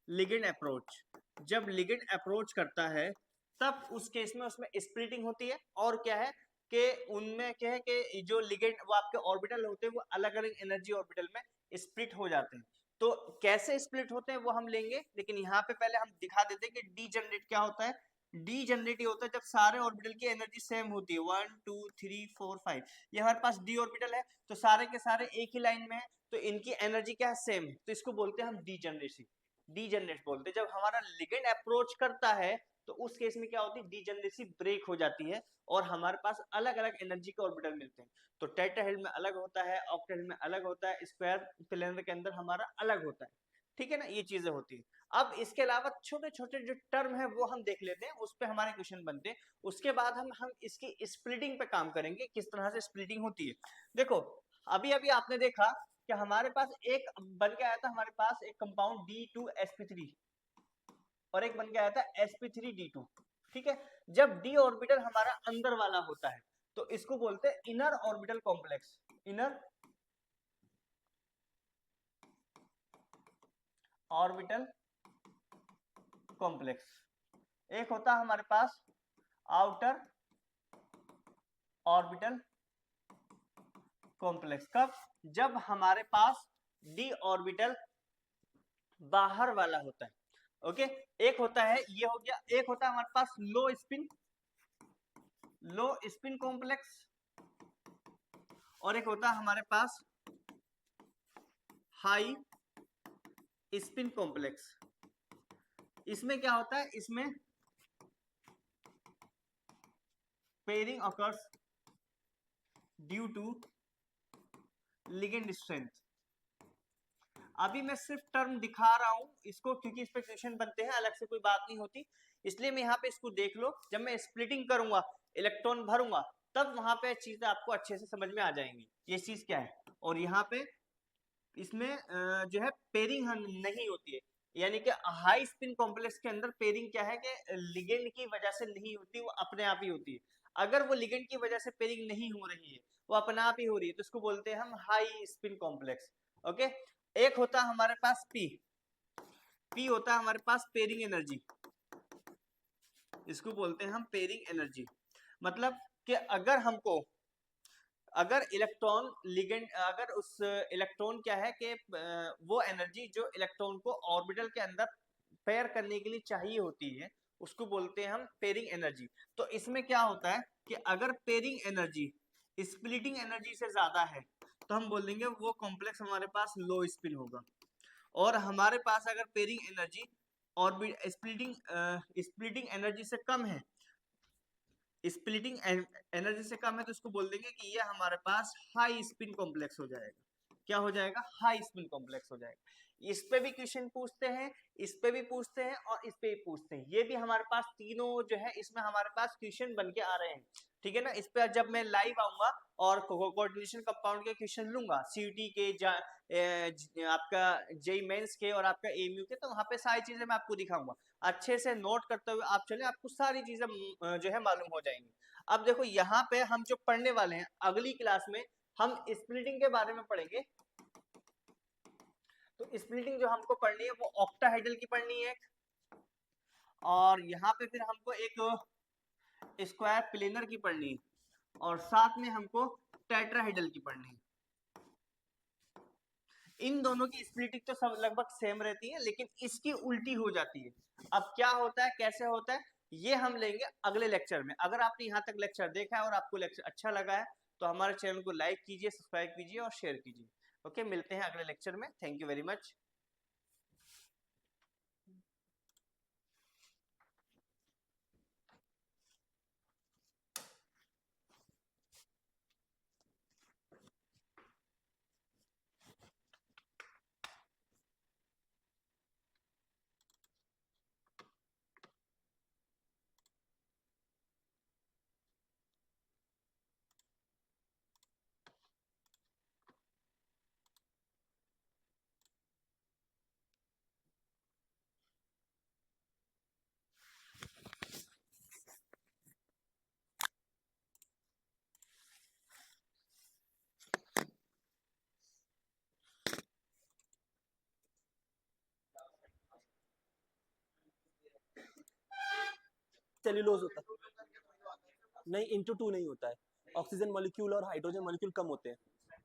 ligand approach। जब ligand approach करता है तब उस केस में उसमें स्प्लिटिंग होती है, और क्या है कि उनमें क्या है कि जो लिगेंड वो आपके ऑर्बिटल होते हैं वो अलग अलग एनर्जी ऑर्बिटल में स्प्लिट हो जाते हैं। तो कैसे स्प्लिट होते हैं वो हम लेंगे, लेकिन यहाँ पे पहले हम दिखा देते हैं कि डी जनरेट क्या होता है। डी जनरेट ये होता है जब सारे ऑर्बिटल की एनर्जी सेम होती है, 1 2 3 4 5, ये हमारे पास डी ऑर्बिटल है तो सारे के सारे एक ही लाइन में है, तो इनकी एनर्जी क्या है, सेम है, तो इसको बोलते हैं हम डी जनरेट बोलते हैं। जब हमारा लिगेंड अप्रोच करता है तो उस केस में क्या होती है, डीजनरेसी ब्रेक हो जाती है और हमारे पास अलग अलग एनर्जी के ऑर्बिटल मिलते हैं। तो टेट्राहेड्रल में अलग होता है, ऑक्टाहेड्रल में अलग होता है, स्क्वायर सिलेंडर के अंदर हमारा अलग होता है, ठीक है ना। ये चीजें होती है। अब इसके अलावा छोटे छोटे जो टर्म है वो हम देख लेते हैं, उस पर हमारे क्वेश्चन बनते हैं। उसके बाद हम इसकी स्प्लिटिंग पे काम करेंगे, किस तरह से स्प्लिटिंग होती है। देखो अभी अभी आपने देखा कि हमारे पास एक बन के आया था, हमारे पास एक कंपाउंड D2sp3 और एक बन के आया था sp3d2, ठीक है। जब d ऑर्बिटल हमारा अंदर वाला होता है तो इसको बोलते हैं inner orbital complex, inner orbital complex. एक होता है हमारे पास आउटर ऑर्बिटल कॉम्प्लेक्स, कब, जब हमारे पास d ऑर्बिटल बाहर वाला होता है, ओके। एक होता है ये हो गया, एक होता है हमारे पास लो स्पिन कॉम्प्लेक्स, और एक होता है हमारे पास हाई स्पिन कॉम्प्लेक्स। इसमें क्या होता है, इसमें pairing occurs due to ligand strength. अभी मैं सिर्फ टर्म दिखा रहा हूं इसको, क्योंकि इस पे क्वेश्चन बनते हैं, अलग से कोई बात नहीं होती, इसलिए मैं यहाँ पे इसको देख लो। जब मैं स्प्लिटिंग करूंगा, इलेक्ट्रॉन भरूंगा, तब वहां पे चीजें आपको अच्छे से समझ में आ जाएंगी ये चीज क्या है। और यहाँ पे इसमें जो है पेयरिंग नहीं होती है, यानी कि हाई स्पिन कॉम्प्लेक्स के अंदर पेयरिंग क्या है कि लिगेंड की वजह से नहीं होती, वो अपने आप ही होती है। अगर वो लिगेंड की वजह से पेयरिंग नहीं हो रही है, वो अपने आप ही हो रही है, तो इसको बोलते हैं हम हाई स्पिन कॉम्प्लेक्स, ओके। एक होता है हमारे पास पी होता है हमारे पास पेयरिंग एनर्जी, इसको बोलते हैं हम पेयरिंग एनर्जी। मतलब कि अगर इलेक्ट्रॉन लिगेंड, अगर उस इलेक्ट्रॉन क्या है कि वो एनर्जी जो इलेक्ट्रॉन को ऑर्बिटल के अंदर पेयर करने के लिए चाहिए होती है, उसको बोलते हैं हम पेयरिंग एनर्जी। तो इसमें क्या होता है कि अगर पेयरिंग एनर्जी स्प्लिटिंग एनर्जी से ज्यादा है तो हम बोलेंगे वो कॉम्प्लेक्स हमारे पास लो स्पिन होगा, और हमारे पास अगर pairing energy orbit splitting energy से कम है, स्प्लिटिंग एनर्जी से कम है, तो इसको बोल देंगे कि ये हमारे पास हाई स्पिन कॉम्प्लेक्स हो जाएगा। क्या हो जाएगा? हाई स्पिन कॉम्प्लेक्स हो जाएगा। इस पे भी क्वेश्चन पूछते हैं, इस पे भी पूछते हैं और इस पे भी पूछते हैं। ये भी हमारे पास तीनों जो है इसमें हमारे पास क्वेश्चन बन के आ रहे हैं, ठीक है ना। इस पे जब मैं लाइव आऊंगा और कोऑर्डिनेशन कंपाउंड के क्वेश्चन लूंगा, सीयूटी के आपका जेई मेंस के और आपका एमयू के, तो वहां पे सारी चीजें मैं आपको दिखाऊंगा। अच्छे से नोट करते हुए आप चले, आपको सारी चीजें जो है मालूम हो जाएंगी। अब देखो यहाँ पे हम जो पढ़ने वाले हैं अगली क्लास में, हम स्प्लिटिंग के बारे में पढ़ेंगे। तो स्प्लिटिंग जो हमको पढ़नी है वो ऑक्टाहेड्रल की पढ़नी है, और यहाँ पे फिर हमको एक स्क्वायर प्लेनर की पढ़नी है, और साथ में हमको टेट्राहेड्रल की पढ़नी है। इन दोनों की स्प्लिटिंग तो सब लगभग सेम रहती है, लेकिन इसकी उल्टी हो जाती है। अब क्या होता है, कैसे होता है, ये हम लेंगे अगले लेक्चर में। अगर आपने यहाँ तक लेक्चर देखा है और आपको लेक्चर अच्छा लगा है तो हमारे चैनल को लाइक कीजिए, सब्सक्राइब कीजिए और शेयर कीजिए। ओके, मिलते हैं अगले लेक्चर में। Thank you very much.
Cellulose होता है, नहीं इंटू टू नहीं होता है, ऑक्सीजन मॉलिक्यूल और हाइड्रोजन मॉलिक्यूल कम होते हैं।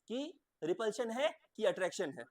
कि रिपल्शन है कि अट्रैक्शन है?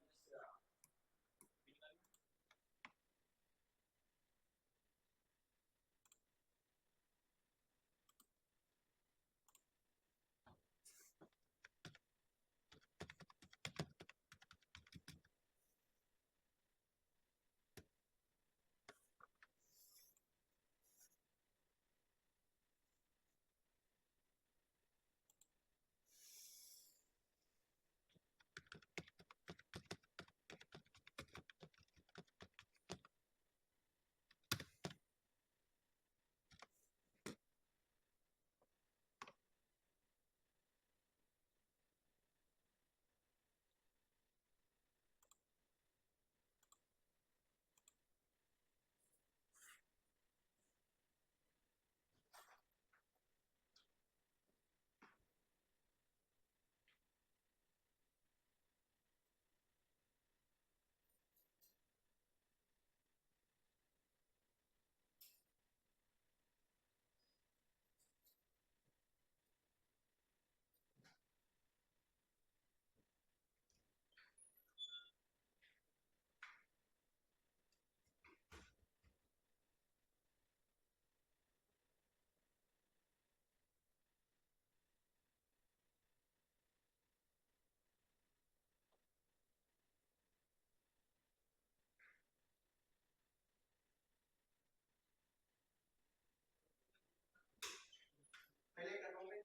पहले कर रहा हूँ मैं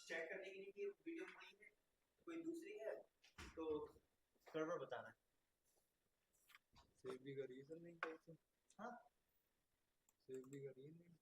चेक करने के लिए कि वीडियो वही है कोई दूसरी है, तो गड़बड़ बताना है। सेव भी करिए सर, नहीं हाँ सेव भी करिए।